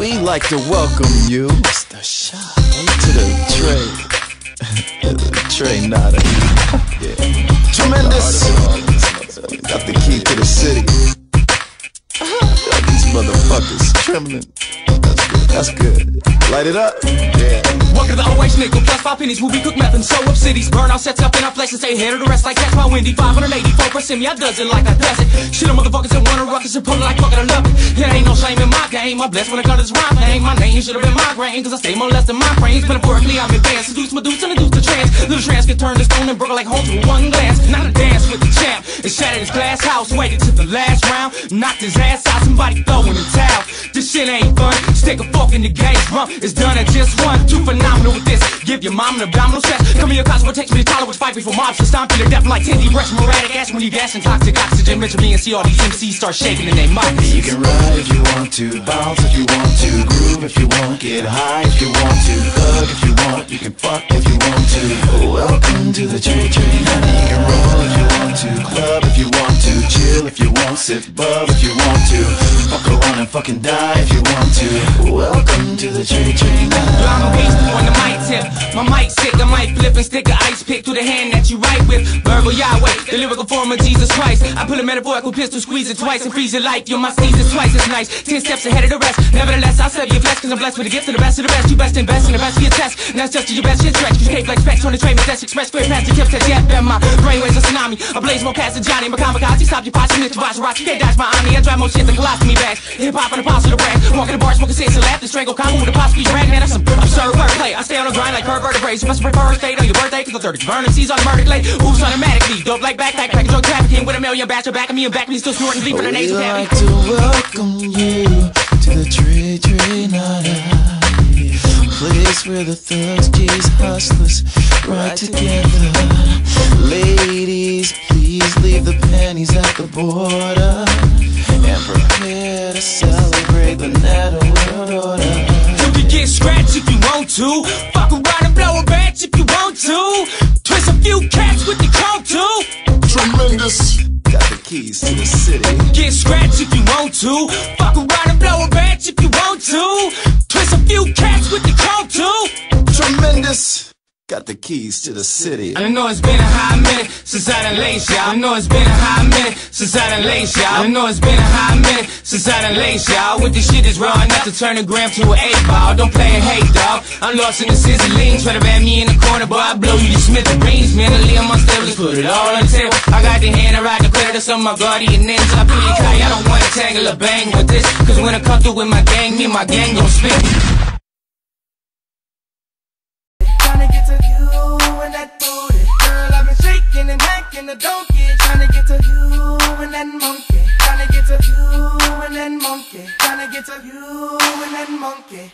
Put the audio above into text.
we like to welcome you to the Trey Nada. Yeah. Tremendous. Got the key to the city. Got these motherfuckers trembling. That's good. Light it up. Yeah. Welcome to the OH nickel plus 5 pennies. Where we cook meth and sew up cities. Burn out sets up in our flesh and stay ahead of the rest like that's my Wendy. 584% me, I does it like I does it. Shit on motherfuckers that wanna ruckus and pull it like fucking I love it. It ain't no shame in my game. I'm blessed when it comes to this rhyme thing. My name should've been migraine, cause I stay more less than my brains. Metaphorically, I'm advanced. Seduce Medusa and induce the trance. Little trance can turn to stone and broke like homes with one glance. Not a dance with the champ. It shattered his glass house. Waited to the last round. Knocked his ass out. Somebody throwing the towel. This shit ain't fun. Stick a fork in the game's rump. It's done at just one. Too phenomenal with this. Give your mom an abdominal stress. Come here, cause what takes me to tolerance. Fight before mobs to stomp you to death like 10 deep breaths. Moratic ash when you gas and toxic oxygen. Mention me and see all these MCs start shaking in their minds. You can ride if you want to, bounce if you want to, groove if you want, get high if you want to, hug if you want, you can fuck if you want to. Welcome to the Trey Nada. You can roll if you want to, club if you want to, chill if you want, sip bub if you want to, fuck around and fucking die if you want to. Welcome to the Trey Nada. I'm a beast on the mic tip. My mic sick, I might flip and stick an ice pick through the hand that you write with. Verbal Yahweh, the lyrical form of Jesus Christ. I put a metaphorical pistol, squeeze it twice and freeze your life. You're my sneeze twice as nice. 10 steps ahead of the rest. Nevertheless, I'll serve you flesh, cause I'm blessed with the gift of the best of the best. You best invest in the best for your test. And that's just your best shit stretch. You can't like specs on the tray, that's express fear past the tips that yet. And my brainwaves a tsunami. I blaze more cast than Johnny. My kamikaze, stop your posse, snitch, watch, you can't dodge my omni. I drive more shit than colostomy bags. Hip hop and apostle of the brand. Walking the bar, smoking cigs and laugh, and strangle combo with a possibly drag. Man, that's some absurd wordplay. I stay on the grind like curved vertebrae. You must prefer a state on your birthday, cause the 30's burning seas automatically. Oops, automatically. Dope like backpack, packing drug trafficking with a million batch of back of me and back of me, still snorting deep in the nasal cavity. We'd like to welcome you to the Trey Nada. Place where the thugs, G's, hustlers ride together. Ladies, please leave the panties at the border and prepare to celebrate the Nada world order. You can get scratched if you want to. Fuck around and blow a batch if you want to. Twist a few cats with the chrome too. Tremendous. Got the keys to the city. Get scratched if you want to. Fuck around and blow a batch if you want to. Twist a few cats with the chrome too. Tremendous. Got the keys to the city. I know it's been a hot minute since I done laced y'all. I know it's been a hot minute since I done laced y'all. I know it's been a hot minute since I done laced y'all. With this shit that's raw enough to turn a gram to an 8-ball. Don't play and hate, dog. I'm lost in the sizzling. Try to ban me in the corner, boy. I blow you to smithereens. Mentally, I'm unstable. Let's put it all on the table. I got the hand, I ride the credit of some of my guardian names. I feel like I don't want to tangle or bang with this. Cause when I come through with my gang, me and my gang gon' spit. And hacking the donkey, trying to get to you and that monkey, trying to get to you and that monkey, trying to get to you and that monkey.